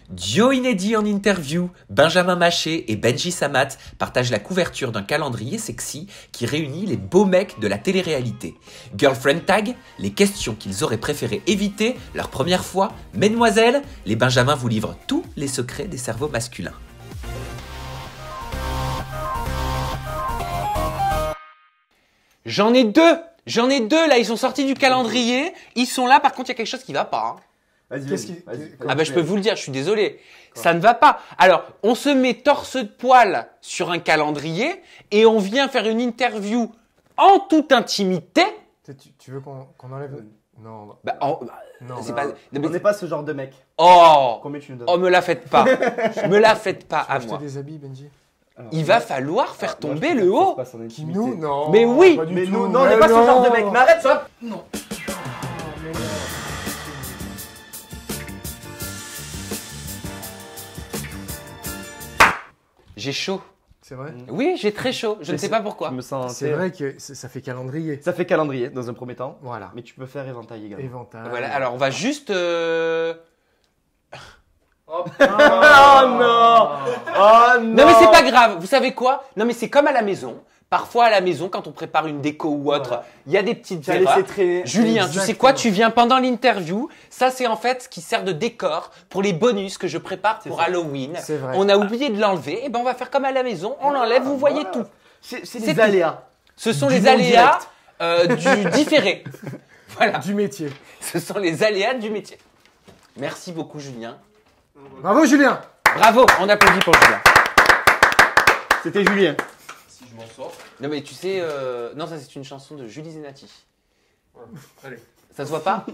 Duo inédit en interview, Benjamin Maché et Benji Samat partagent la couverture d'un calendrier sexy qui réunit les beaux mecs de la télé-réalité. Girlfriend Tag, les questions qu'ils auraient préféré éviter leur première fois. Mesdemoiselles, les Benjamins vous livrent tous les secrets des cerveaux masculins. J'en ai deux là, ils sont sortis du calendrier, ils sont là, par contre il y a quelque chose qui va pas. Vas-y. Ah bah je peux vous le dire, je suis désolé. Ça ne va pas. Alors, on se met torse de poil sur un calendrier et on vient faire une interview en toute intimité. Tu veux qu'on enlève Non. Non, c'est pas... On n'est pas ce genre de mec. Oh, Combien tu nous donnes? me la faites pas. Me la faites pas à moi. des habits, Benji. Alors, Il va falloir faire tomber le haut. Qui nous Non. Mais oui. pas du Mais tout. nous, non, on n'est pas ce genre de mec. Mais arrête ça. Non. J'ai chaud. C'est vrai. Oui, j'ai très chaud. Je ne sais pas pourquoi. Je me sens. C'est vrai que ça fait calendrier. Ça fait calendrier dans un premier temps. Voilà. Mais tu peux faire éventail également. Éventail. Voilà, alors on va juste... Oh non. Oh non. Non mais c'est pas grave, vous savez quoi? Non mais c'est comme à la maison. Parfois à la maison, quand on prépare une déco ou autre, Voilà. il y a des petites Tu as erreurs. laissé traîner. Julien, tu sais Exactement. quoi? Tu viens pendant l'interview. Ça, c'est en fait ce qui sert de décor pour les bonus que je prépare pour ça. Halloween. C'est vrai. On a oublié de l'enlever. Et ben, on va faire comme à la maison. On l'enlève, vous voyez tout. C'est C'est des tout. aléas. Ce sont Du les non aléas du différé. Voilà. Du métier. Ce sont les aléas du métier. Merci beaucoup, Julien. Bravo, Julien. Bravo. On applaudit pour Julien. C'était Julien. Si je m'en sors. Non mais tu sais, non ça c'est une chanson de Julie Zenati. Allez. Ça se voit pas?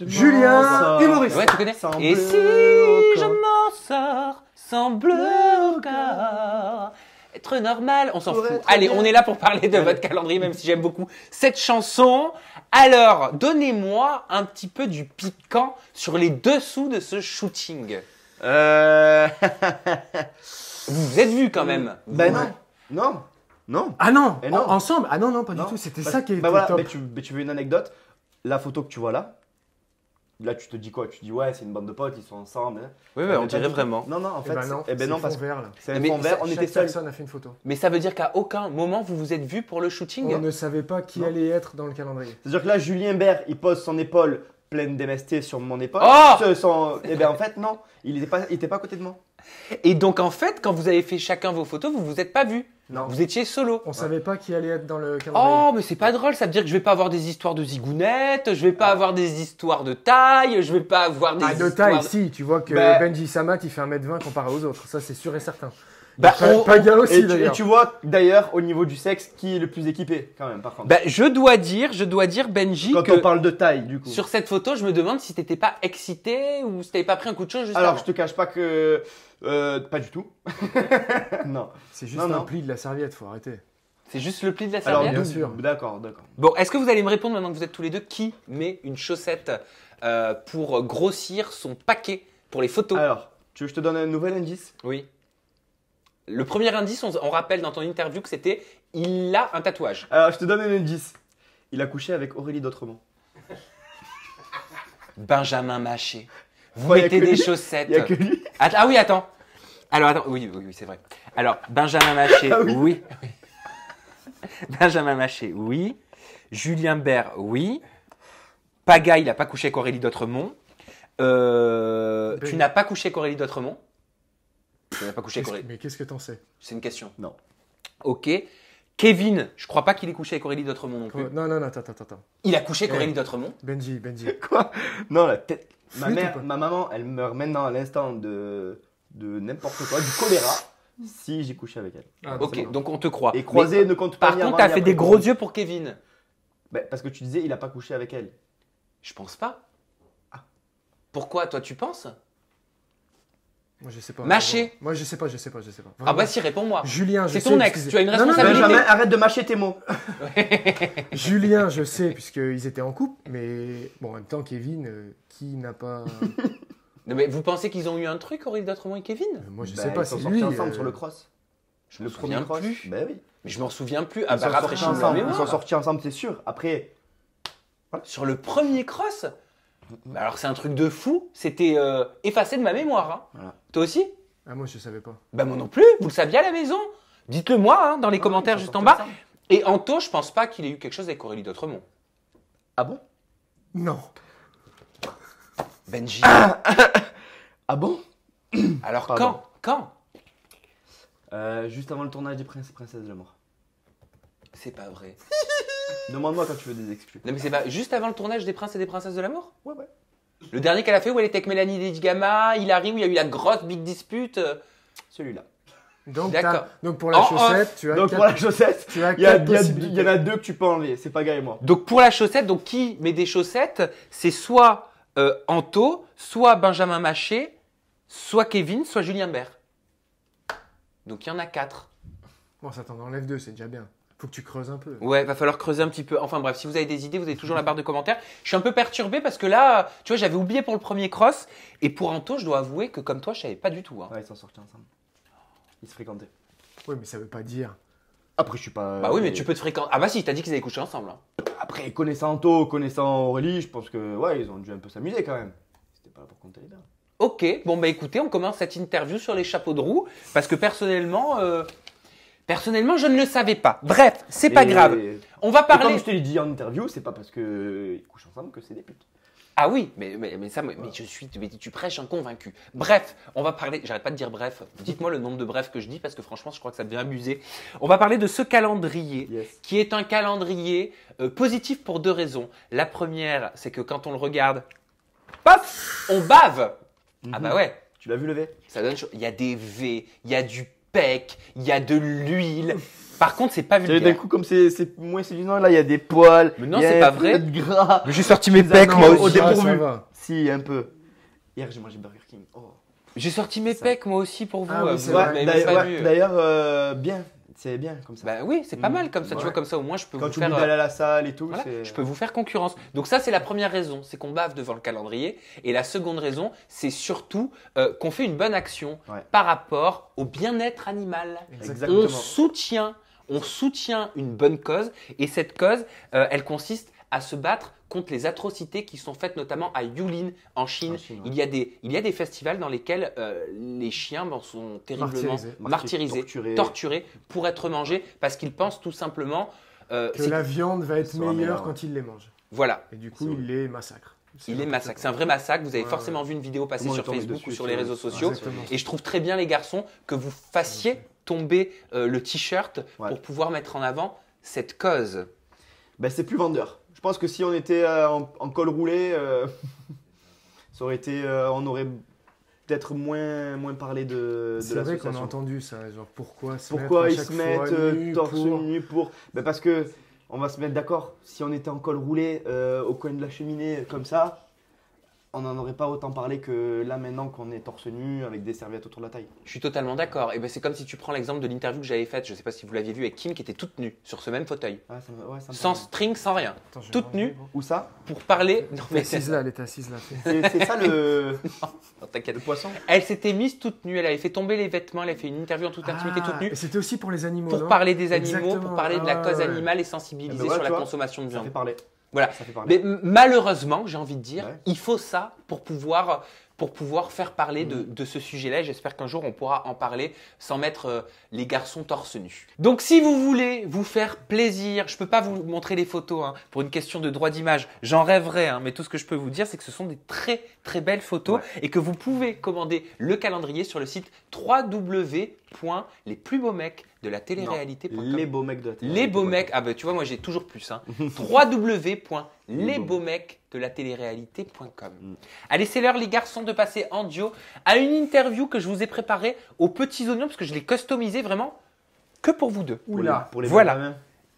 Julien, humoriste. Ouais, tu connais. Sans Et bleu si au je corps. m'en sors sans bleu au corps, être normal, on s'en Pour fout. être Allez, bien. on est là pour parler de votre calendrier, même si j'aime beaucoup cette chanson. Alors, donnez-moi un petit peu du piquant sur les dessous de ce shooting. Vous vous êtes vus quand même. Ben Vous- non. Non. Non. Ah non, Et non. ensemble. Ah non, pas du Non. tout. C'était Parce- ça qui était bah voilà, top. mais tu veux une anecdote? La photo que tu vois là tu te dis quoi? Tu te dis ouais, c'est une bande de potes, ils sont ensemble. Hein. Oui, Mais on pas dirait du tout. vraiment. Non, en Eh fait, ben non, non, parce fond que vert là. c'est un Mais fond vert, on Chaque était seuls. personne a fait une photo. Mais ça veut dire qu'à aucun moment vous vous êtes vus pour le shooting. On ne savait pas qui Non. allait être dans le calendrier. C'est-à-dire que là, Julien Bert, il pose son épaule pleine d'MST sur mon épaule. Oh Et ben en fait, non, il était pas à côté de moi. Et donc en fait, quand vous avez fait chacun vos photos, vous vous êtes pas vus. Non. Vous étiez solo. On savait pas qui allait être dans le calendrier. Oh, mais c'est pas drôle, ça veut dire que je vais pas avoir des histoires de zigounettes, je vais pas avoir des histoires de taille, je vais pas avoir des Ah, de histoires taille, si, tu vois que Bah- Benji Samat il fait 1m20 comparé aux autres, ça c'est sûr et certain. Bah, Paga aussi Et tu, d'ailleurs. vois d'ailleurs au niveau du sexe qui est le plus équipé quand même par contre. Bah, je dois dire Benji, Quand que on parle de taille du coup. sur cette photo, je me demande si t'étais pas excité ou si t'avais pas pris un coup de chaud juste Alors avant. je te cache pas que pas du tout. non. C'est juste Non, un non. pli de la serviette, faut arrêter. C'est juste le pli de la Alors serviette. bien sûr. D'accord. Bon, est-ce que vous allez me répondre maintenant que vous êtes tous les deux qui met une chaussette pour grossir son paquet pour les photos? Alors, tu veux que je te donne un nouvel indice? Oui. Le premier indice, on rappelle dans ton interview que c'était il a un tatouage. Alors je te donne un indice. Il a couché avec Aurélie d'Autremont. Benjamin Maché. Vous Ouais, y a mettez que des lui. chaussettes. Il y a que lui. Ah oui, attends. Alors attends, oui, c'est vrai. Alors Benjamin Maché, Ah oui. oui. Benjamin Maché, oui. Julien Bert, oui. Paga, il n'a pas couché avec Aurélie d'Autremont. Tu n'as pas couché avec Aurélie d'Autremont? Tu n'as pas couché avec Aurélie. Mais qu'est-ce que t'en sais? C'est une question. Non. Ok. Kevin, je crois pas qu'il ait couché avec Aurélie d'Autremont non plus. Non, attends. Il a couché avec Eh. Aurélie d'Autremont. Benji. Quoi? Non, la tête. Ma Flûte ou mère, pas ma maman, elle meurt maintenant à l'instant de n'importe quoi, du choléra, si j'ai couché avec elle. Ah, Ok, c'est bon. donc on te croit. Et croisé Mais ne compte pas par ni contre, avant t'as ni fait après. des gros yeux pour Kevin. Ben, parce que tu disais, il a pas couché avec elle. Je pense pas. Ah. Pourquoi? Toi, tu penses? Moi je sais pas. Mâcher. Moi je sais pas. Ah Vraiment. bah si, réponds-moi. Julien, je C'est sais. ton ex, puisqu'ils- tu as une Non, non, responsabilité. Benjamin, arrête de mâcher tes mots. Julien, je sais, puisqu'ils étaient en couple, mais bon, en même temps, Kevin, qui n'a pas. Non, mais vous pensez qu'ils ont eu un truc, Aurélie d'Autremont et Kevin? Moi je Ben, sais pas, ils sont c'est sortis lui. ensemble sur le cross. Je Le me premier souviens cross. plus. Ben oui. Mais je m'en souviens plus. Ah Ils bah sont sortis rafraîchis-moi la ensemble. Ils sont mémoire. sortis ensemble, c'est sûr. Après, Sur le premier cross? Bah alors c'est un truc de fou, c'était effacé de ma mémoire. Hein. Voilà. Toi aussi? Ah, moi, je savais pas. Bah moi non plus, vous le saviez à la maison. Dites-le moi hein, dans les commentaires juste en bas. Et Anto, je pense pas qu'il ait eu quelque chose avec Aurélie d'Autremont. Ah bon? Non. Benji. Ah bon? Alors Pardon. quand Juste avant le tournage des Princes et Princesses de l'amour. C'est pas vrai. Demande-moi quand tu veux des excuses. Non mais c'est pas juste avant le tournage des Princes et des Princesses de l'amour? Ouais, ouais. Le dernier qu'elle a fait où elle était avec Mélanie Lady Gama, Hilary, où il y a eu la grosse big dispute. Celui-là. Donc, D'accord. donc pour la chaussette, tu as Donc quatre- pour la chaussette, tu as il y, a- quatre il y a- possibilités. il y en a 2 que tu peux enlever. C'est pas Guy et moi. Donc pour la chaussette, donc qui met des chaussettes? C'est soit Anto, soit Benjamin Maché, soit Kevin, soit Julien Bert. Donc il y en a 4. Bon, ça t'en enlève 2, c'est déjà bien. Faut que tu creuses un peu. Ouais, va falloir creuser un petit peu. Enfin bref, si vous avez des idées, vous avez toujours la barre de commentaires. Je suis un peu perturbé parce que là, tu vois, j'avais oublié pour le premier cross. Et pour Anto, je dois avouer que comme toi, je savais pas du tout. Hein. Ouais, ils sont sortis ensemble. Ils se fréquentaient. Oui, mais ça veut pas dire. Après, je suis pas. Bah oui, mais tu peux te fréquenter. Ah bah si, t'as dit qu'ils avaient couché ensemble. Hein. Après, connaissant Anto, connaissant Aurélie, je pense que ouais, ils ont dû un peu s'amuser quand même. C'était pas là pour compter les verres. Ok, bon bah écoutez, on commence cette interview sur les chapeaux de roue. Parce que personnellement, je ne le savais pas. Bref, c'est pas grave. On va Et parler. comme je te l'ai dit en interview, c'est pas parce qu'ils couchent ensemble que c'est des putes. Ah oui, mais ça, mais tu prêches un convaincu. Bref, on va parler. J'arrête pas de dire bref. Dites-moi le nombre de brefs que je dis parce que franchement, je crois que ça devient abusé. On va parler de ce calendrier Yes. qui est un calendrier positif pour 2 raisons. La première, c'est que quand on le regarde, paf, on bave. Ah bah ouais, Tu l'as vu lever? ça donne chaud. Il y a des V, il y a du pec, il y a de l'huile. Par contre, c'est pas D'un vulgaire. coup, comme c'est moins séduisant, là, il y a des poils. Mais non, il y a c'est un pas peu vrai. de gras. Mais j'ai sorti mes pecs, Non, moi au aussi. dépourvu. ça va. Si, un peu. Hier, j'ai mangé Burger King. Oh. J'ai sorti mes Ça. pecs, moi aussi, pour vous. Ah oui, Vous c'est m'avez vrai. même pas vu. D'ailleurs, bien. C'est bien comme ça. Bah oui, c'est pas mal comme ça. Tu Ouais. vois, comme ça, au moins, je peux Quand vous tu faire. oublies d'aller à la salle et tout, Voilà, c'est. je peux vous faire concurrence. Donc ça, c'est la première raison, c'est qu'on bave devant le calendrier. Et la seconde raison, c'est surtout qu'on fait une bonne action Ouais. par rapport au bien-être animal. Exactement. On soutient une bonne cause. Et cette cause, elle consiste à se battre contre les atrocités qui sont faites notamment à Yulin en Chine. En Chine, ouais. Il y a des festivals dans lesquels les chiens sont terriblement martyrisés, torturés pour être mangés parce qu'ils pensent tout simplement Que la viande va être sera meilleure meilleure, quand il les mange. Voilà. Et du coup, C'est il les massacre. Il est massacre. C'est un vrai massacre. Vous avez Ouais, forcément vu une vidéo passer Comment on sur est tombé Facebook dessus, ou sur sur les les- réseaux sociaux. Exactement. Et je trouve très bien, les garçons, que vous fassiez tomber le t-shirt Ouais. pour pouvoir mettre en avant cette cause. Ben, c'est plus vendeur. Je pense que si on était en col roulé, ça aurait été, on aurait peut-être moins parlé de C'est vrai qu'on a l'association. entendu ça. Genre, pourquoi se Pourquoi mettre ils à se chaque mettent fois nus torse pour- nu pour Ben parce que on va se mettre d'accord. Si on était en col roulé au coin de la cheminée comme ça, on n'en aurait pas autant parlé que là maintenant qu'on est torse nu avec des serviettes autour de la taille. Je suis totalement d'accord. Et ben c'est comme si tu prends l'exemple de l'interview que j'avais faite. Je ne sais pas si vous l'aviez vu avec Kim qui était toute nue sur ce même fauteuil, Ouais, ça me sans paraît. string, sans rien, Attends, je vais toute ranger, nue gros. Où ça pour parler. Non Elle est assise là, elle est assise là. C'est ça le, Non, t'inquiète. le poisson. Elle s'était mise toute nue. Elle avait fait tomber les vêtements. Elle avait fait une interview en toute intimité toute nue. Et c'était aussi pour les animaux, Pour non parler des animaux, Exactement. pour parler de la Ah, cause ouais. animale et Eh sensibiliser ben voilà, sur la tu vois, consommation de Ça viande. fait parler. Voilà. Ça fait parler. Mais malheureusement, j'ai envie de dire, Ouais. il faut ça pour pouvoir faire parler de ce sujet-là. Et j'espère qu'un jour, on pourra en parler sans mettre les garçons torse nus. Donc, si vous voulez vous faire plaisir, je ne peux pas vous montrer les photos hein, pour une question de droit d'image. J'en rêverais, hein, mais tout ce que je peux vous dire, c'est que ce sont des très, très belles photos et que vous pouvez commander le calendrier sur le site www.lesplusbeauxmecs.de-la-télé-réalité.com. Les beaux mecs de la télé. Les beaux mecs, ah bah tu vois, moi j'ai toujours plus. Hein. www.lesbeauxmecs.de-la-télé-réalité.com. Allez, c'est l'heure, les garçons, de passer en duo à une interview que je vous ai préparée aux petits oignons parce que je l'ai customisée vraiment que pour vous deux. Oula. Pour les Voilà. Benjamins.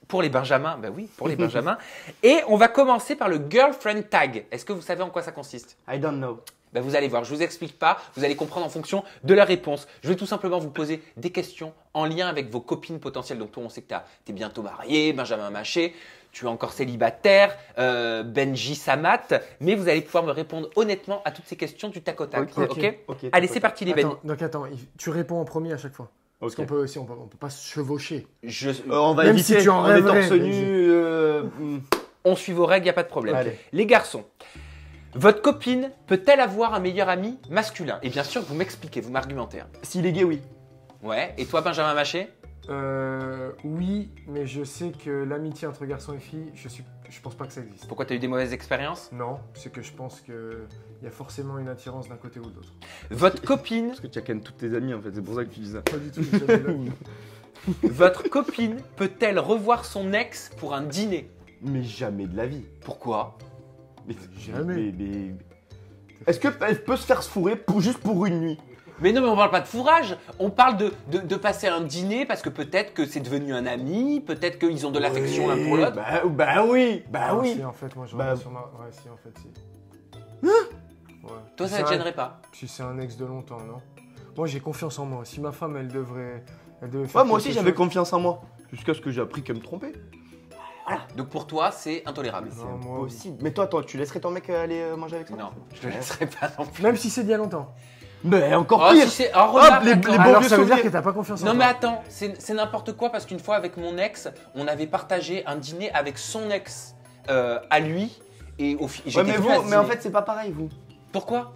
Pour les Benjamins, bah oui, pour les Benjamins. Et on va commencer par le girlfriend tag. Est-ce que vous savez en quoi ça consiste? I don't know. Ben vous allez voir, je vous explique pas, vous allez comprendre en fonction de la réponse. Je vais tout simplement vous poser des questions en lien avec vos copines potentielles. Donc toi, on sait que tu es bientôt marié, Benjamin Maché, tu es encore célibataire, Benji Samat, mais vous allez pouvoir me répondre honnêtement à toutes ces questions du tac au tac. Ok. Ok. Allez, c'est parti les Ben. Attends, tu réponds en premier à chaque fois. Parce Ok. qu'on peut aussi, on peut pas se chevaucher. On va Même éviter. si tu en on est rêverais, torse Benji. nu. On suit vos règles, il n'y a pas de problème. Allez. Les garçons, Votre copine peut-elle avoir un meilleur ami masculin? Et bien sûr, vous m'expliquez, vous m'argumentez. Hein. S'il est gay, oui. Ouais, et toi, Benjamin Maché? Oui, mais je sais que l'amitié entre garçons et filles, je pense pas que ça existe. Pourquoi t'as eu des mauvaises expériences? Non, c'est que je pense qu'il y a forcément une attirance d'un côté ou de l'autre. Votre copine, Parce que tu as quand même toutes tes amies en fait, c'est pour ça que tu dis ça. Pas du tout. j'ai jamais vu. votre copine peut-elle revoir son ex pour un dîner? Mais jamais de la vie. Pourquoi? Mais, Jamais. Est-ce qu'elle peut se faire se fourrer juste pour une nuit? Mais non, mais on parle pas de fourrage. On parle de passer un dîner parce que peut-être que c'est devenu un ami, peut-être qu'ils ont de l'affection l'un pour l'autre. Bah oui, Ah, oui. Si, en fait, moi, je Bah, reviens sur ma... Ouais, si, en fait, si. Ouais. Toi, Si ça ne te c'est un- gênerait pas? Si c'est un ex de longtemps, non? Moi, j'ai confiance en moi. Si ma femme, elle devait faire Ouais, moi aussi quelque j'avais chose- confiance en moi. Jusqu'à ce que j'ai appris qu'elle me trompait. Donc pour toi, c'est intolérable. C'est Non, moi, impossible. Mais toi, tu laisserais ton mec aller manger avec ça? Non, je le laisserai pas non plus. Même si c'est d'il y a longtemps. Mais encore Oh, pire. si c'est... oh, regarde, les attends. bons Alors, vieux ça veut dire souvenirs. que t'as pas confiance en Non toi. mais attends, c'est n'importe quoi parce qu'une fois avec mon ex, on avait partagé un dîner avec son ex à lui et Ouais, j'étais mais venu à ce mais en dîner. fait, c'est pas pareil, vous. Pourquoi?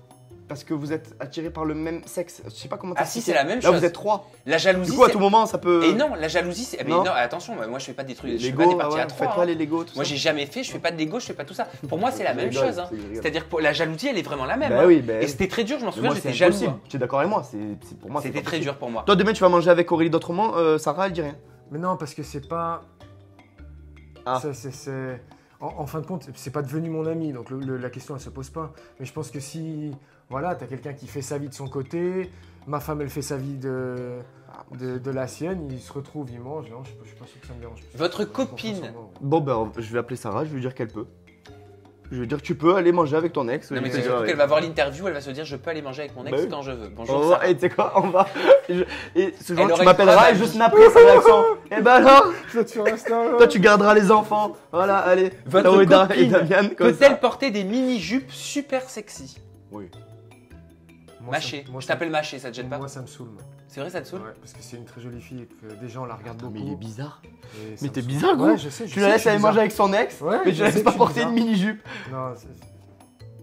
Parce que vous êtes attirés par le même sexe. Je sais pas comment Ah si, c'est la même Là, chose. vous êtes trois. La jalousie. Du coup, à c'est- tout moment, ça peut. Et non, la jalousie, c'est. Mais Non. non, attention, moi je fais pas des trucs, je fais Lego, pas des parties à faites trois. pas hein. les Lego, tout Moi ça. j'ai jamais fait, je fais pas de Lego, je fais pas tout ça. Pour moi c'est la Je même rigole, chose. hein. je rigole. C'est-à-dire que la jalousie elle est vraiment la même. Bah hein. oui, bah Et oui. c'était très dur, je m'en Mais souviens, moi, j'étais c'est jaloux. impossible. hein. Tu es d'accord avec moi? C'est pour moi. c'est C'était pas très possible. dur pour moi. Toi, demain, tu vas manger avec Aurélie d'Autrement. Sarah, elle dit rien. Mais non, parce que c'est pas. Ah. En fin de compte, c'est pas devenu mon ami, donc la question elle se pose pas. Mais je pense que si, voilà, t'as quelqu'un qui fait sa vie de son côté, ma femme elle fait sa vie de la sienne, ils se retrouvent, ils mangent. Non, je suis pas sûr que ça me dérange. Votre Confiance copine, en moi, ouais. Bon, ben, je vais appeler Sarah. Je vais lui dire qu'elle peut. Je vais lui dire que tu peux aller manger avec ton ex. non mais Je c'est vais surtout dire, qu'elle va voir l'interview, elle va se dire je peux aller manger avec mon ex Bah oui. quand je veux. On Bonjour va- Sarah. Et tu sais quoi? On va. Et ce jour, Elle tu aurait m'appelleras une et je preuve. snapperai sa réaction. Et ben alors, Je vais te faire Insta, toi, tu garderas les enfants. Voilà, allez. Votre Laurida et copine Damian, comme peut-elle ça. porter des mini-jupes super sexy? Oui. Moi, Maché, ça- moi, je ça- t'appelle Maché, ça te gêne pas? Moi, ça me saoule. moi. C'est vrai, ça te saoule? Ouais, parce que c'est une très jolie fille et que des gens la regardent Attends, beaucoup. mais il est bizarre. et ça Mais me t'es saoule. bizarre, gros. Ouais, je sais. Tu la laisses aller manger avec son ex, Ouais, mais tu je la sais laisses que pas je suis porter une bizarre. mini-jupe. Non,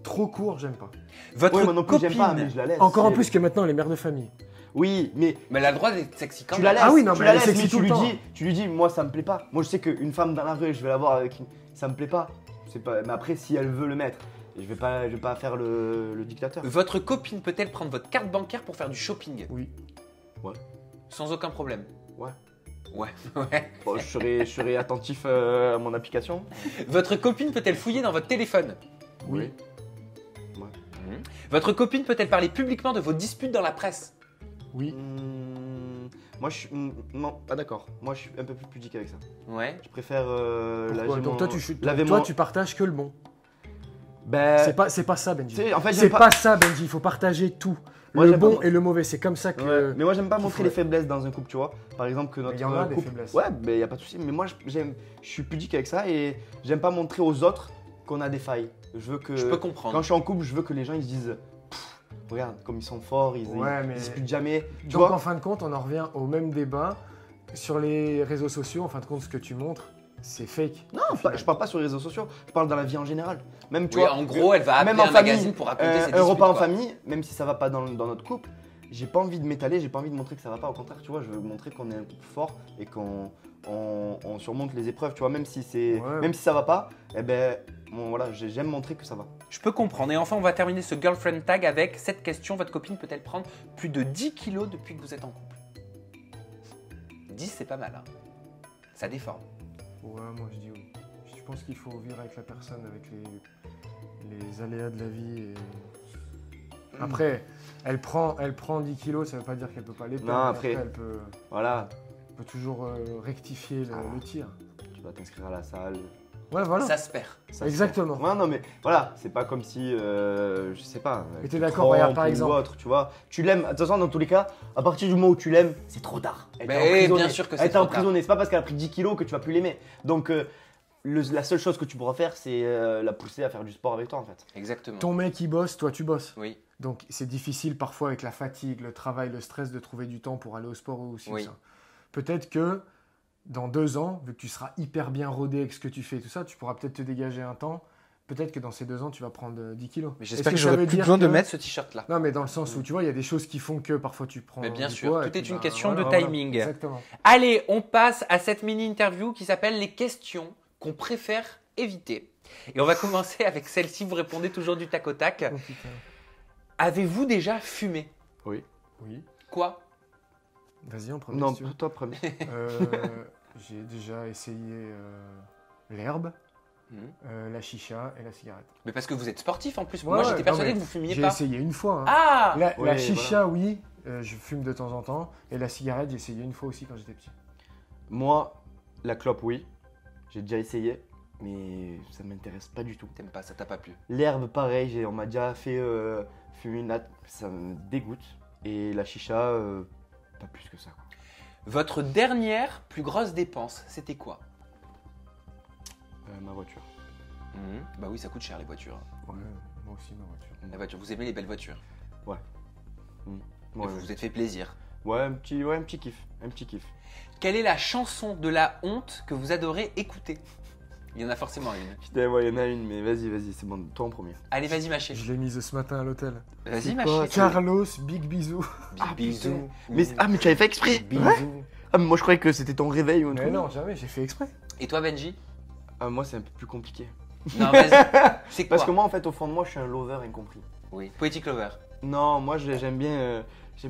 trop court, j'aime pas. Votre Oui, moi non plus, copine, j'aime pas, mais je la laisse. Encore en Si plus elle- que maintenant, elle est mère de famille. Oui, mais mais elle a le droit d'être sexy quand tu même. la laisses. Ah oui, non, tu mais la elle est laisses, sexy mais tout le temps. tu lui dis, moi ça me plaît pas. Moi je sais qu'une femme dans la rue, je vais la voir avec une. Ça me plaît pas. C'est pas. Mais après, si elle veut le mettre, je vais pas faire le dictateur. Votre copine peut-elle prendre votre carte bancaire pour faire du shopping? Oui. Sans aucun problème. Ouais. Ouais, ouais. Bon, je serai attentif à mon application. Votre copine peut-elle fouiller dans votre téléphone? Oui. Votre copine peut-elle parler publiquement de vos disputes dans la presse? Oui. Moi je suis. Non, pas d'accord. Moi je suis un peu plus pudique avec ça. Ouais. Je préfère. Pourquoi laver Donc mon- laver toi, mon- tu partages que le bon. Ben, C'est pas ça, Benji. tu sais, en fait, C'est j'aime pas ça, Benji. Il faut partager tout. Moi, Le j'aime bon pas- et le mauvais. C'est comme ça que. Ouais, mais moi j'aime pas qu'il montrer faut- les faiblesses dans un couple, tu vois. Par exemple que notre il y en a des couple. faiblesses. Ouais, ben y a pas de souci. Mais moi je suis pudique avec ça et j'aime pas montrer aux autres qu'on a des failles. Je veux que Je peux comprendre. quand je suis en couple, je veux que les gens ils se disent, Pff, regarde comme ils sont forts, Ouais, ils mais- disputent jamais. Tu Donc vois. en fin de compte, on en revient au même débat. Sur les réseaux sociaux, en fin de compte, ce que tu montres, c'est fake. Non, je parle pas sur les réseaux sociaux. Je parle dans la vie en général. Même tu Oui, vois. en gros, elle va appeler même en un famille, magazine pour raconter ses un disputes. repas en quoi. famille, même si ça va pas dans notre couple, j'ai pas envie de m'étaler, j'ai pas envie de montrer que ça va pas. Au contraire, tu vois, je veux montrer qu'on est un couple fort et qu'on on surmonte les épreuves, tu vois, même si Ouais. même si ça va pas, eh ben bon, voilà, j'aime montrer que ça va. Je peux comprendre. Et enfin, on va terminer ce girlfriend tag avec cette question. Votre copine peut-elle prendre plus de 10 kilos depuis que vous êtes en couple? 10, c'est pas mal. Hein. Ça déforme. Ouais, moi je dis oui. Je pense qu'il faut vivre avec la personne, avec les aléas de la vie. Après, elle prend 10 kilos, ça veut pas dire qu'elle peut pas les perdre. Non, mais après- elle peut Voilà, toujours rectifier le tir. tu vas t'inscrire à la salle. Ouais, voilà. Ça se perd. ça se Exactement. fait. Ouais, non mais voilà, c'est pas comme si je sais pas. Mais t'es tu d'accord, trompes regarde, par ou exemple. autre, tu vois, tu l'aimes. De toute façon, dans tous les cas, à partir du moment où tu l'aimes, c'est trop tard. Elle t'a Mais emprisonné. bien sûr que c'est Elle t'a trop tard. emprisonné. C'est pas parce qu'elle a pris 10 kilos que tu vas plus l'aimer. Donc la seule chose que tu pourras faire, c'est la pousser à faire du sport avec toi en fait. Exactement. Ton mec il bosse, toi tu bosses. Oui. Donc c'est difficile parfois avec la fatigue, le travail, le stress de trouver du temps pour aller au sport ou aussi Oui. ça. Peut-être que dans 2 ans, vu que tu seras hyper bien rodé avec ce que tu fais et tout ça, tu pourras peut-être te dégager un temps peut-être que dans ces 2 ans, tu vas prendre 10 kilos. Mais Est-ce j'espère que ça j'aurai veut plus dire besoin de que- mettre ce t-shirt-là. Non, mais dans le sens où tu vois, il y a des choses qui font que parfois tu prends. Mais bien du sûr, poids, tout et puis, est une question de voilà, timing. Exactement. Allez, on passe à cette mini-interview qui s'appelle les questions qu'on préfère éviter. Et on va commencer avec celle-ci, vous répondez toujours du tac au tac. Oh, putain. Avez-vous déjà fumé? Oui. Oui. Quoi? Vas-y, on prend Non, si tu veux. toi premier. J'ai déjà essayé l'herbe, Mhm. la chicha et la cigarette. Mais parce que vous êtes sportif en plus. Ouais, Moi ouais, j'étais persuadé non, que mais vous fumiez J'ai pas. essayé une fois. Hein. Ah La Ouais, chicha, oui, je fume de temps en temps. Et la cigarette, j'ai essayé une fois aussi quand j'étais petit. Moi, la clope, oui. J'ai déjà essayé, mais ça m'intéresse pas du tout. T'aimes pas, ça t'a pas plu. L'herbe, pareil, on m'a déjà fait fumer une latte, ça me dégoûte. Et la chicha, pas plus que ça, quoi. Votre dernière plus grosse dépense, c'était quoi? Ma voiture. Bah oui, ça coûte cher les voitures. Ouais, moi aussi, ma voiture. La voiture, vous aimez les belles voitures. Ouais, Et ouais. vous vous êtes fait plaisir. Ouais, un petit kiff. Un petit kiff. Quelle est la chanson de la honte que vous adorez écouter? Il y en a forcément une. Putain, ouais, il y en a une, mais vas-y, c'est bon, toi en premier. Allez, vas-y, Maché. Je l'ai mise ce matin à l'hôtel. Vas-y, C'est Maché. quoi, Carlos, big bisous. Bisous. Mais tu avais fait exprès? Bisous. Ah, mais moi je croyais que c'était ton réveil ou un Mais truc. non, jamais, j'ai fait exprès. Et toi, Benji? Ah, moi c'est un peu plus compliqué. Non, vas-y. C'est quoi? Parce que moi en fait, au fond de moi, je suis un lover incompris. Oui. Poetic Lover. Non, moi j'aime bien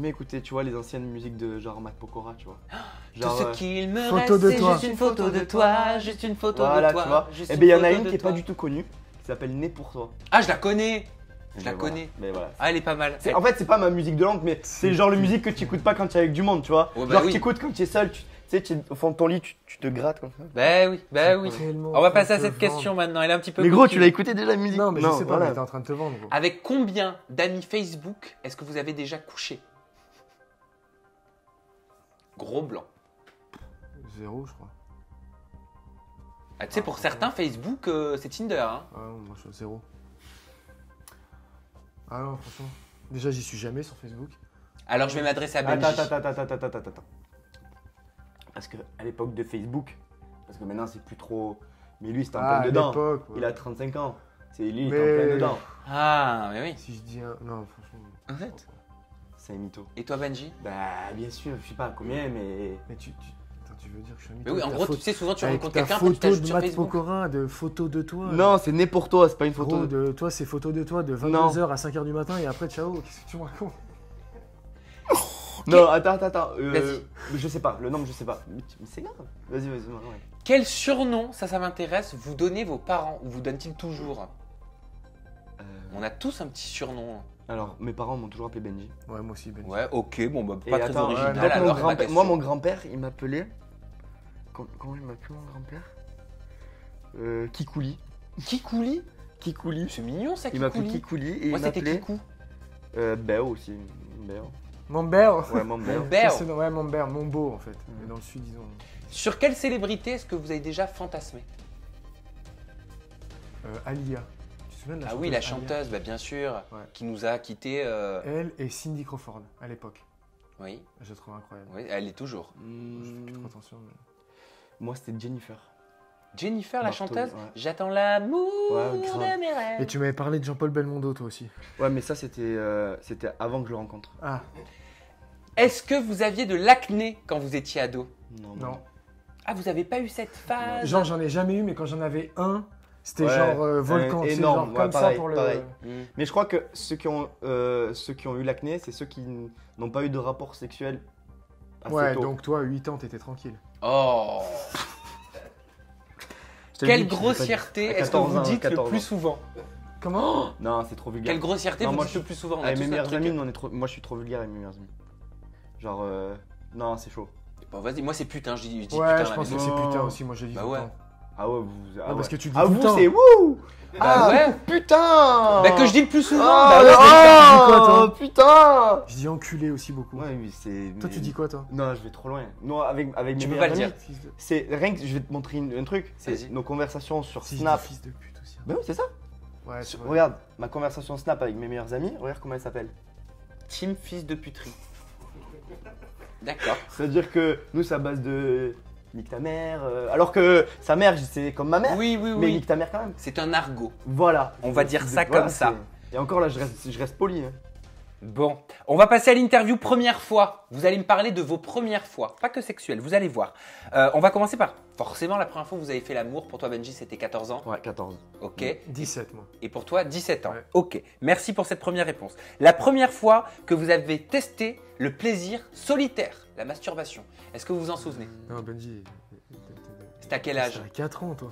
écouter, tu vois, les anciennes musiques de genre Matt Pokora, tu vois. Tout ce qu'il me photo reste, de c'est toi. juste une photo de toi, juste une photo Voilà, de toi. tu vois. juste Et ben il y en a photo une de qui est toi. pas du tout connue, qui s'appelle Né pour toi. Ah, je la connais. Je la Ben voilà. connais. Mais voilà. Ah, elle est pas mal. En fait, c'est pas ma musique de langue, mais c'est le genre de musique que tu écoutes pas quand tu es avec du monde, tu vois. Ouais, bah genre oui. tu écoutes quand tu es seul, tu sais, tu es au fond de ton lit, tu te grattes comme ça. Bah oui, bah oui. Tellement On va passer à te cette vendre. question maintenant. Elle est un petit peu. Mais gros, coquine. tu l'as écouté déjà la musique? Non, mais je sais pas, voilà. mais t'es en train de te vendre, gros. Avec combien d'amis Facebook est-ce que vous avez déjà couché? Gros blanc. 0, je crois. Ah, tu sais, pour certains, Facebook, c'est Tinder. Hein. Ah non, moi je suis 0. Ah non, franchement. Déjà, j'y suis jamais sur Facebook. Alors, je vais m'adresser à Benji. Attends. Parce qu'à l'époque de Facebook, parce que maintenant c'est plus trop. Mais lui, c'était en Ah, plein à dedans. l'époque, ouais. Il a 35 ans. C'est lui, il est Mais- en plein dedans. Ah, mais oui. Si je dis un. Non, franchement. Arrête. C'est un mytho. Et toi, Benji? Bah, bien sûr, je sais pas combien, mais. Mais attends, tu veux dire que je suis un Mais mytho oui, en avec gros, ta tu sais, souvent, tu avec rencontres ta quelqu'un, après, tu photo t'ajoutes de sur Matt Facebook. Pokora, de photos de toi. Non, c'est né pour toi, c'est pas une photo. Gros, de toi, c'est photos de toi de Non. 22h à 5h du matin et après, ciao, qu'est-ce que tu me racontes? Non, attends. Vas-y. Je sais pas, le nom, je sais pas. Mais c'est grave. Vas-y, ouais. Quel surnom, ça m'intéresse, vous donnez vos parents ou vous donnent-ils toujours? On a tous un petit surnom. Alors, mes parents m'ont toujours appelé Benji. Ouais, moi aussi, Ben. Ouais, ok, bon, bah, Et pas très attends, original. ouais, donc alors, ma question. moi, mon grand-père, il m'appelait. Comment il m'appelait, mon grand-père Kikouli. Kikouli? Kikouli. C'est mignon, ça, Il m'appelait Kikouli. Kikouli et Moi, il c'était m'appelait Kikou. Béo aussi. Béo. Mon bear. Ouais, mon Béo. Béo. Ouais, mon bear, mon beau en fait. Mais dans le sud, disons. Sur quelle célébrité est-ce que vous avez déjà fantasmé? Alia. Tu te souviens de la Ah chanteuse oui, la Alia chanteuse, bah, bien sûr, Ouais. qui nous a quittés. Elle et Cindy Crawford à l'époque. Oui, Je la trouve incroyable. oui, elle est toujours. Je fais plus trop attention. Mais... Moi, c'était Jennifer. Jennifer, la Bartoli, chanteuse. ouais. J'attends l'amour Ouais, grave. de mes rêves. Et tu m'avais parlé de Jean-Paul Belmondo, toi aussi. Ouais, mais ça, c'était avant que je le rencontre. Ah, Est-ce que vous aviez de l'acné quand vous étiez ado? non. Ah, vous avez pas eu cette phase? Genre, j'en ai jamais eu, mais quand j'en avais un, c'était Ouais, genre volcan. Tu sais, énorme, genre ouais, comme pareil, ça pour le. pareil. Hmm. Mais je crois que ceux qui ont eu l'acné, c'est ceux qui n'ont pas eu de rapport sexuel assez Ouais, tôt. donc toi, 8 ans, t'étais tranquille. Oh, Je te le quelle dis que je l'ai pas grossièreté dit. À est-ce que 14 vous ans, dites le 14 plus ans. souvent? Comment Non, c'est trop vulgaire. Quelle grossièreté Non, vous moi, dites je- le plus souvent? On a Avec tous mes notre meilleurs truc. amis, moi je suis trop vulgaire avec mes meilleurs amis. Genre, non, c'est chaud. Bon, vas-y, moi c'est putain, je dis Ouais, putain. je pense mais que bon. c'est putain aussi, moi j'ai dit Bah tout le ouais. temps. Ah ouais, vous. Ah parce ouais. que tu dis Ah tout le vous, temps. c'est wouh. Bah Ah ouais. putain. Bah que je dis le plus souvent. Oh, bah ouais, tu dis quoi, toi putain. Je dis enculé aussi beaucoup. Ouais, mais c'est. Toi, tu dis quoi, toi Non, je vais trop loin. Non, avec mes Tu peux meilleurs pas le amis, dire. Fils de... c'est rien que je vais te montrer un truc. C'est Vas-y. nos conversations sur Si je Snap. dis fils de pute aussi. Bah oui, c'est ça. Ouais, c'est vrai. Regarde, ma conversation Snap avec mes meilleurs amis, regarde comment elle s'appelle. Team fils de puterie. D'accord. C'est-à-dire que nous, c'est à base de nique ta mère. Alors que sa mère, c'est comme ma mère. Oui, oui, Mais oui. nique ta mère quand même. C'est un argot. Voilà. On va dire ça Voilà, comme ça. Et encore là, je reste poli. Hein. Bon, on va passer à l'interview première fois. Vous allez me parler de vos premières fois, pas que sexuelles, vous allez voir. On va commencer par, forcément, la première fois que vous avez fait l'amour, pour toi Benji, c'était 14 ans. Ouais, 14. Ok. 17 moi. Et pour toi, 17 ans. Ouais. Ok, merci pour cette première réponse. La première fois que vous avez testé le plaisir solitaire, la masturbation, est-ce que vous vous en souvenez? Non, Benji. C'était à quel âge? T'as 4 ans, toi.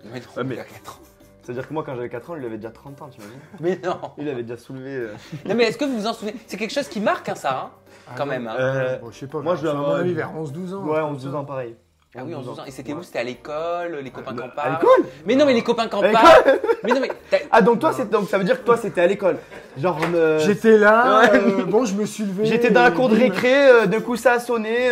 Mais non, Ouais, mais- il a 4 ans. C'est-à-dire que moi, quand j'avais 4 ans, il avait déjà 30 ans, tu imagines? Mais non. Il avait déjà soulevé. Non mais est-ce que vous vous en souvenez? C'est quelque chose qui marque hein, ça, hein quand non, même. Hein. Bon, je sais pas. moi, je à dois mon avoir- avis, vers 11-12 ans. Ouais, comme 11-12 ça. ans, pareil. Ah oui, 11 ans. Et c'était Ouais. où? C'était à l'école, les copains qui en À parlent? l'école? Mais non, mais les copains qui en À parlent. Mais non, mais Ah, donc toi, donc ça veut dire que toi, c'était à l'école. Genre. J'étais là, Ouais. bon, je me suis levé. J'étais dans la cour de bim. récré, de coup ça a sonné.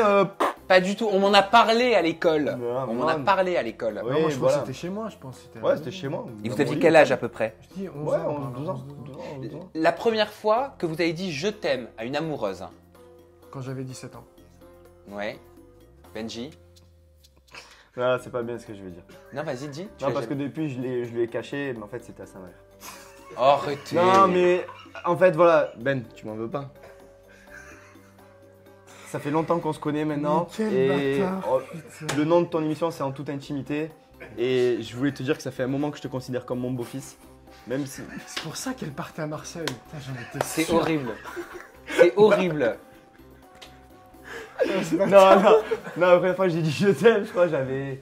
pas du tout. On m'en a parlé à l'école. Ouais, On m'en a man. parlé à l'école. Ouais. Non, moi, je pense voilà. que c'était chez moi, je pense. Ouais, c'était chez moi. Et vous Dans aviez mon quel lit. âge à peu près? Je dis 11 Ouais, ans. 12 ans. 12 ans. 12 ans. La première fois que vous avez dit je t'aime à une amoureuse. Quand j'avais 17 ans. Ouais. Benji? Ah, c'est pas bien ce que je veux dire. Non, vas-y, dis. Tu Non, l'as parce que jamais- depuis, je lui ai caché, mais en fait, c'était à sa mère. Oh, arrêtez. Non, mais en fait, voilà. Ben, tu m'en veux pas. Ça fait longtemps qu'on se connaît maintenant. Mais quel et bâtard, oh, putain. le nom de ton émission, c'est En toute intimité. Et je voulais te dire que ça fait un moment que je te considère comme mon beau-fils. Même si. C'est pour ça qu'elle partait à Marseille. Putain, j'en étais C'est sûr. horrible. C'est horrible. Non, non, non, la première fois que j'ai dit je t'aime, je crois, j'avais.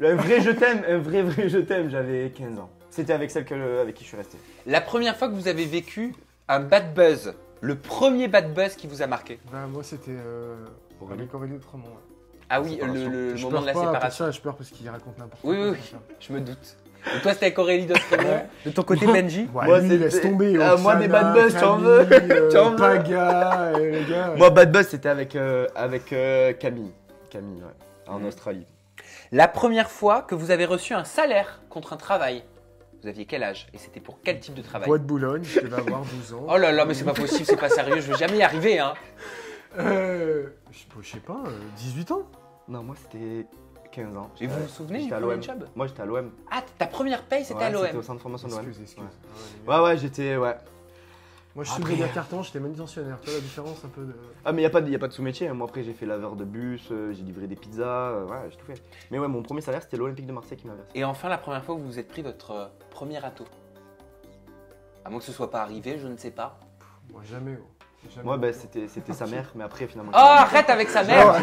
Un vrai je t'aime, un vrai je t'aime, j'avais 15 ans. C'était avec celle avec qui je suis resté. La première fois que vous avez vécu un bad buzz, le premier bad buzz qui vous a marqué. Ben, moi, c'était Aurélie. avec Aurélie Autrement. Ouais. Ah oui, Séparation. le Je moment de la pleure pas pour séparation. ça, je pleure parce qu'il raconte n'importe Oui, quoi. oui, oui, je me doute. Et toi, c'était avec Aurélie d'Autremont. Ouais. De ton côté, Moi- Benji? Ouais, Moi, lui, c'était- laisse tomber. Ah, moi, des bad buzz, tu en veux Tu en veux Paga, les gars. Moi, Bad Buzz, c'était avec Camille. Camille, ouais, en Mhm. Australie. La première fois que vous avez reçu un salaire contre un travail, vous aviez quel âge? Et c'était pour quel type de travail? Bois de Boulogne, je devais avoir 12 ans. Oh là là, mais c'est pas possible, c'est pas sérieux, je vais jamais y arriver, hein. Je sais pas, 18 ans. Non, moi, c'était 15 ans. Et vous vous souvenez du J'étais à premier l'OM. job? Moi, j'étais à l'OM. Ah, ta première paye, c'était Ouais, à C'était l'OM. au centre de formation de l'OM. Excuse. Ouais. Ah ouais, Ouais, j'étais. Ouais. Moi, je Après, soulevais des cartons, j'étais manutentionnaire. Tu vois la différence un peu de. Ah, mais il n'y a pas de sous-métier. Hein. Moi, après, j'ai fait laveur de bus, j'ai livré des pizzas, ouais, j'ai tout fait. Mais ouais, mon premier salaire, c'était l'Olympique de Marseille qui m'a versé. Et enfin, la première fois que vous vous êtes pris votre premier râteau. À moins que ce soit pas arrivé, je ne sais pas. Moi, jamais. Gros. Jamais. Moi, ben, c'était sa mère, mais après, finalement. Oh, arrête avec sa mère!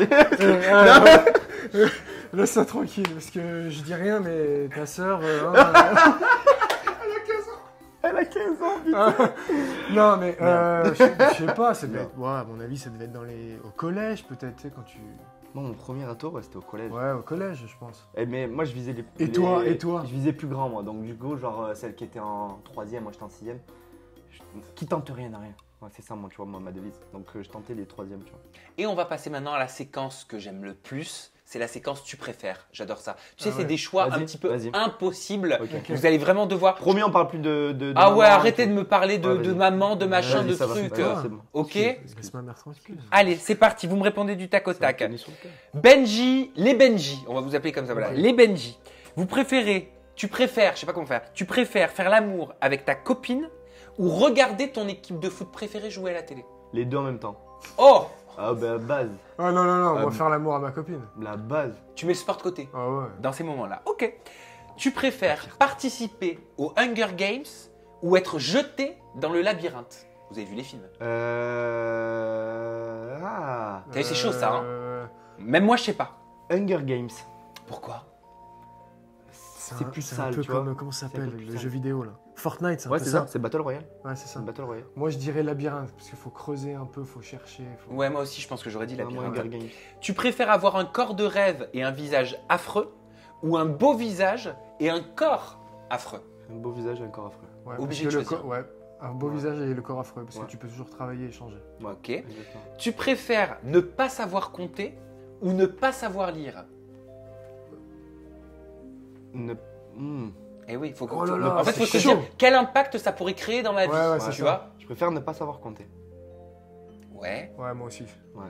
Laisse ça tranquille, parce que je dis rien, mais ta sœur. Elle a 15 ans, putain. Non, mais Merde. je sais pas, ça devait Non. être. Ouais, à mon avis, ça devait être au collège, peut-être, tu sais, quand tu. Moi, mon premier râteau, ouais, c'était au collège. Ouais, au collège, je pense. Mais moi, je visais les. Et toi, et toi Je visais plus grand, moi. Donc, du coup, genre, celle qui était en 3ème, moi, j'étais en 6ème. Qui tente rien n'a rien. Ouais, c'est ça, moi, tu vois, ma devise. Donc, je tentais les 3ème, tu vois. Et on va passer maintenant à la séquence que j'aime le plus. C'est la séquence tu préfères. J'adore ça. Tu sais, Ah c'est ouais. des choix un Vas-y, petit peu vas-y. impossibles. Ok. Vous allez vraiment devoir. Promis, on parle plus de Ah maman, ouais, et arrêtez tout. de me parler de, Ouais, de vas-y. maman, de machin, Vas-y, de ça va, trucs. c'est pas grave, c'est bon. Ok? Laisse ma mère tranquille. Allez, c'est parti. Vous me répondez du tac au tac. Tenez sur le cœur. Benji, les Benji, on va vous appeler comme ça, voilà. Ok. Les Benji. Vous préférez, tu préfères, je sais pas comment faire, tu préfères faire l'amour avec ta copine ou regarder ton équipe de foot préférée jouer à la télé? Les deux en même temps. Oh, Ah, bah, base. Ah non, on va Ah, faire l'amour à ma copine. La base. tu mets le sport de côté Ah ouais. dans ces moments-là. Ok. Tu préfères participer aux Hunger Games ou être jeté dans le labyrinthe? Vous avez vu les films? Ah. T'as vu, c'est chaud, ça, hein. Même moi, je sais pas. Hunger Games. Pourquoi? C'est plus c'est sale, un peu tu vois. comme, comment ça C'est un s'appelle, peu plus le sale. jeu vidéo là. Fortnite, c'est un Ouais, peu c'est ça. C'est Battle Royale. Ouais, c'est C'est ça. Battle Royale. Moi, je dirais labyrinthe, parce qu'il faut creuser un peu, faut chercher. Ouais, moi aussi, je pense que j'aurais dit Ah, moi, labyrinthe. Hunger Games. Tu préfères avoir un corps de rêve et un visage affreux ou un beau visage et un corps affreux? Un beau visage et un corps affreux. Ouais, Obligé parce de que le choisir. corps- ouais, un beau Ouais. visage et le corps affreux, parce Ouais. que tu peux toujours travailler et changer. Ouais. Ok. Exactement. Tu préfères ne pas savoir compter ou ne pas savoir lire? Hmm. Eh oui, il faut que. Oh là là, en fait, il faut c'est se dire chaud. quel impact ça pourrait créer dans ma vie. Ouais, tu c'est vois? Je préfère ne pas savoir compter. Ouais. Ouais, moi aussi. Ouais.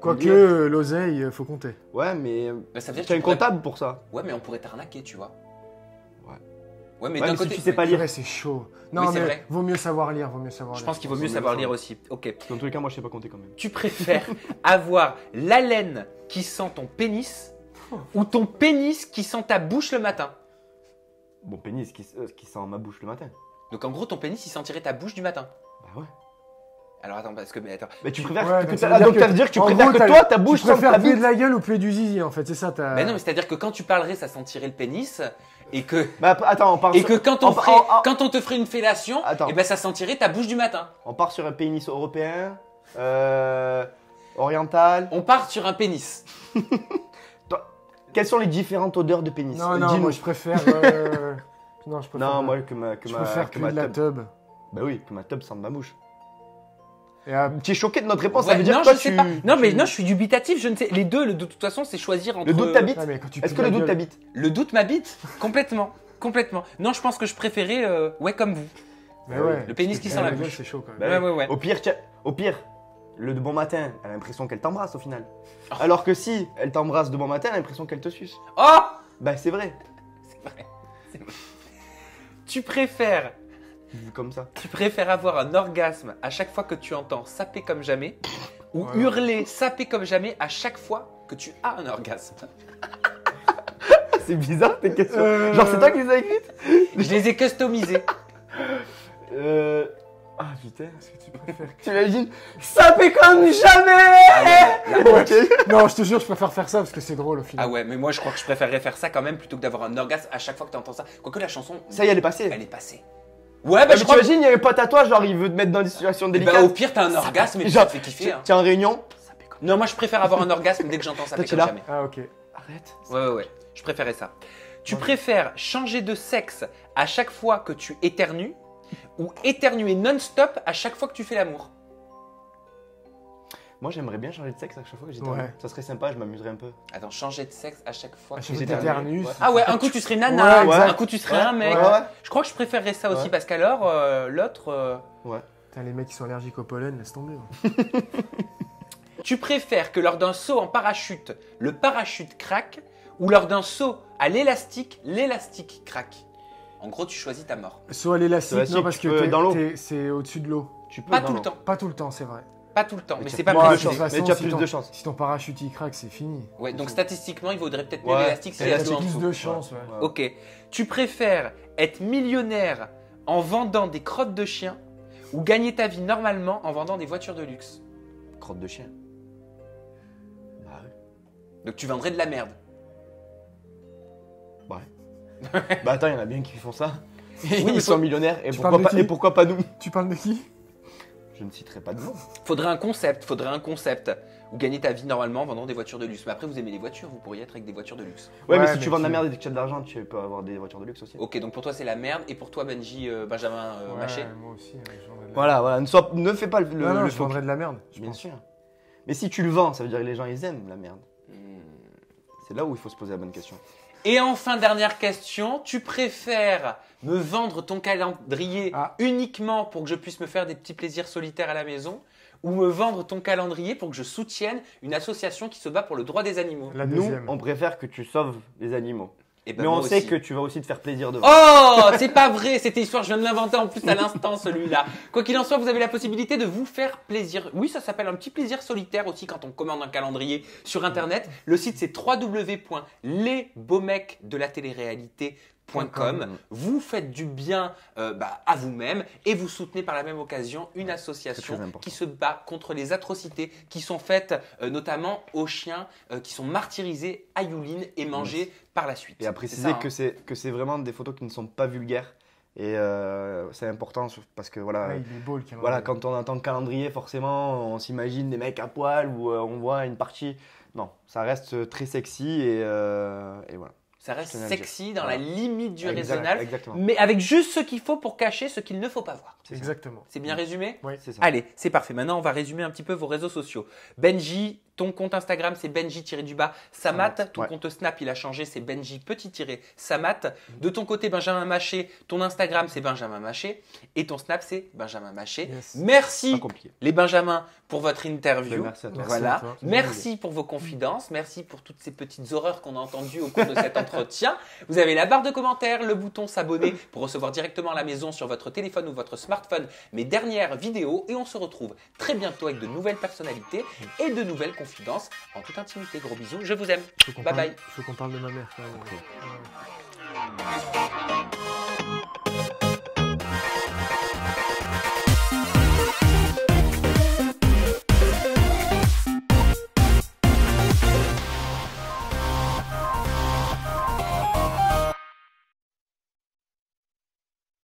Quoique, l'oseille, faut compter. Ouais, mais Bah, ça veut dire tu as que un tu pourrais- comptable pour ça. Ouais, mais on pourrait t'arnaquer, tu vois. Ouais. Ouais, mais Ouais, d'un mais si côté. tu sais pas lire. Ouais, c'est chaud. Non, Oui, c'est mais vrai. vaut mieux savoir lire, vaut mieux savoir Je lire. pense qu'il vaut mieux mieux savoir savoir. lire aussi. Ok. Dans tous les cas, moi, je sais pas compter quand même. Tu préfères avoir l'haleine qui sent ton pénis ou ton pénis qui sent ta bouche le matin? Mon pénis qui sent ma bouche le matin. Donc en gros, ton pénis, il sentirait ta bouche du matin. Bah ouais. Alors attends, parce que. Mais attends. Mais tu préfères Ouais, que donc ta- ça veut donc dire ça veut dire que tu en préfères gros, que t'as- toi, ta bouche Tu sente préfères ta puer bite. de la gueule ou puer du zizi, en fait, c'est ça ta... Mais non, mais c'est-à-dire que quand tu parlerais, ça sentirait le pénis et que. Bah attends, Et que quand on, quand on te ferait une fellation, Attends. et ben ça sentirait ta bouche du matin. on part sur un pénis européen, oriental. On part sur un pénis. Quelles sont les différentes odeurs de pénis? Non, non, Dis-nous. moi je préfère... Non, je préfère... Non, moi que ma je préfère que puer ma de la tub. tub. Bah oui, que ma tub sente ma bouche. Et à- Tu es choqué de notre réponse, Ouais, ça veut dire non, que toi, je sais tu- pas. Non, mais tu- non, je suis dubitatif. Je ne sais. Les deux, de toute façon, c'est choisir entre. Le doute t'habite? Ah, mais quand tu Est-ce pues que de le la doute gueule- t'habite? Le doute m'habite complètement, complètement. Non, je pense que je préférais, ouais, comme vous. Mais ouais. Le pénis qui Puer sent de la gueule, bouche. c'est chaud quand même. Bah Ouais, oui. ouais, ouais. Au pire, le de bon matin, elle a l'impression qu'elle t'embrasse au final. Oh. Alors que si elle t'embrasse de bon matin, elle a l'impression qu'elle te suce. Oh, Bah c'est vrai, c'est vrai. C'est vrai. Tu préfères vu comme ça. Tu préfères avoir un orgasme à chaque fois que tu entends saper comme jamais ou Ouais. hurler saper comme jamais à chaque fois que tu as un orgasme? C'est bizarre tes questions. Genre c'est toi qui les as écrites? Je les ai customisées. Ah putain. Est-ce que tu préfères... T'imagines? Saper comme jamais! Ok. Non, je te jure, je préfère faire ça parce que c'est drôle au final. Ah ouais, mais moi je crois que je préférerais faire ça quand même plutôt que d'avoir un orgasme à chaque fois que tu entends ça. Quoique la chanson, Ça y est, elle est passée. elle est passée. Ouais, bah Ah, je mais crois. t'imagines, il y a un pote à toi, genre il veut te mettre dans des situations Bah, délicates. au pire, t'as un orgasme et tu Genre, te fais kiffer. Hein. T'es en réunion? Non, moi je préfère avoir un orgasme dès que j'entends saper Toi, tu comme l'as jamais. Ah, ok. Arrête. Ouais, ouais, ouais. Je préférais ça. Tu Ouais. préfères changer de sexe à chaque fois que tu éternues ou éternuer non-stop à chaque fois que tu fais l'amour? Moi j'aimerais bien changer de sexe à chaque fois que j'étais. Ouais. Ça serait sympa, je m'amuserais un peu. Attends, changer de sexe à chaque fois À que chaque tu fois que éternues. t'éternues, Ouais. c'est- Ah ouais, un coup tu serais nana, Ouais, un exact. coup tu serais Ouais, un mec. ouais, ouais. Je crois que je préférerais ça aussi Ouais. parce qu'alors l'autre. Putain, les mecs qui sont allergiques au pollen, laisse tomber. Tu préfères que lors d'un saut en parachute, le parachute craque ou lors d'un saut à l'élastique craque? En gros, tu choisis ta mort. Soit l'élastique, L'élastique, non, parce tu que peux dans l'eau. c'est au-dessus de l'eau. Tu peux Pas non, tout non. le temps. Pas tout le temps, c'est vrai. Pas tout le temps, mais tu c'est as pas plus Ouais, de précisé. chance. façon, Mais tu as si plus ton- de chance. Si ton parachute il craque, c'est fini. Ouais, donc statistiquement, il vaudrait peut-être mieux Ouais. l'élastique s'il y Il a y de l'eau a en plus dessous. de chance, ouais. Ouais. Ok. Tu préfères être millionnaire en vendant des crottes de chien ou gagner ta vie normalement en vendant des voitures de luxe? Crotte de chien. Bah ouais. Donc tu vendrais de la merde. Bah attends, il y en a bien qui font ça. Oui, Oui, mais ils sont millionnaires et Tu pourquoi, parles de pas, qui et pourquoi pas nous? Tu parles de qui? Je ne citerai pas de nom. Faudrait un concept. Ou gagner ta vie normalement en vendant des voitures de luxe. Mais après, vous aimez les voitures, vous pourriez être avec des voitures de luxe. Ouais, mais Ouais, si mais tu vends de la tu- merde et que tu as de l'argent, tu peux avoir des voitures de luxe aussi. Ok, donc pour toi, c'est la merde. Et pour toi, Benjamin Ouais, Maché? moi aussi, ouais, je vendrais de la Voilà, ne fais pas le, merde. Non, non, le je faux. vendrais de la merde. Je Bien pense. sûr. Mais si tu le vends, ça veut dire que les gens ils aiment la merde. Hmm. C'est là où il faut se poser la bonne question. Et enfin, dernière question. Tu préfères me vendre ton calendrier Ah. uniquement pour que je puisse me faire des petits plaisirs solitaires à la maison ou me vendre ton calendrier pour que je soutienne une association qui se bat pour le droit des animaux? La Nous, deuxième. on préfère que tu sauves les animaux. Et ben Mais moi on sait aussi. que tu vas aussi te faire plaisir devant. Oh, c'est pas vrai, cette histoire, je viens de l'inventer en plus à l'instant celui-là. Quoi qu'il en soit, vous avez la possibilité de vous faire plaisir. Oui, ça s'appelle un petit plaisir solitaire aussi quand on commande un calendrier sur internet. Le site c'est www.lesbeaumecsdelatéléréalité.com. Vous faites du bien à vous-même et vous soutenez par la même occasion une association C'est très important. qui se bat contre les atrocités qui sont faites notamment aux chiens qui sont martyrisés à Yulin et mangés par la suite. Et à C'est préciser ça, hein. que c'est vraiment des photos qui ne sont pas vulgaires. Et c'est important parce que voilà, Ouais, il est beau le calendrier. voilà, quand on entend calendrier, forcément, on s'imagine des mecs à poil ou on voit une partie. Non, ça reste très sexy et voilà. Ça reste Je tenais à le dire. sexy dans Voilà. la limite du Exact- raisonnable, Exactement. mais avec juste ce qu'il faut pour cacher ce qu'il ne faut pas voir. C'est ça. Exactement. C'est bien résumé? Oui. C'est ça. Allez, c'est parfait. Maintenant, on va résumer un petit peu vos réseaux sociaux. Benji, Ton compte Instagram, c'est Benji-Samat. Ton Ouais. compte Snap, il a changé, c'est Benji-Samat. De ton côté, Benjamin Maché, ton Instagram, c'est Benjamin Maché. Et ton Snap, c'est Benjamin Maché. Yes. Merci, Pas compliqué. les Benjamins, pour votre interview. Merci à toi. Merci Voilà. à toi. Merci pour vos confidences. Merci pour toutes ces petites horreurs qu'on a entendues au cours de cet entretien. Vous avez la barre de commentaires, le bouton s'abonner pour recevoir directement à la maison sur votre téléphone ou votre smartphone mes dernières vidéos. Et on se retrouve très bientôt avec de nouvelles personnalités et de nouvelles confidences en toute intimité. Gros bisous, je vous aime. Faut qu'on Bye parle- bye. Faut qu'on parle de ma mère quand même. Ok. Ouais.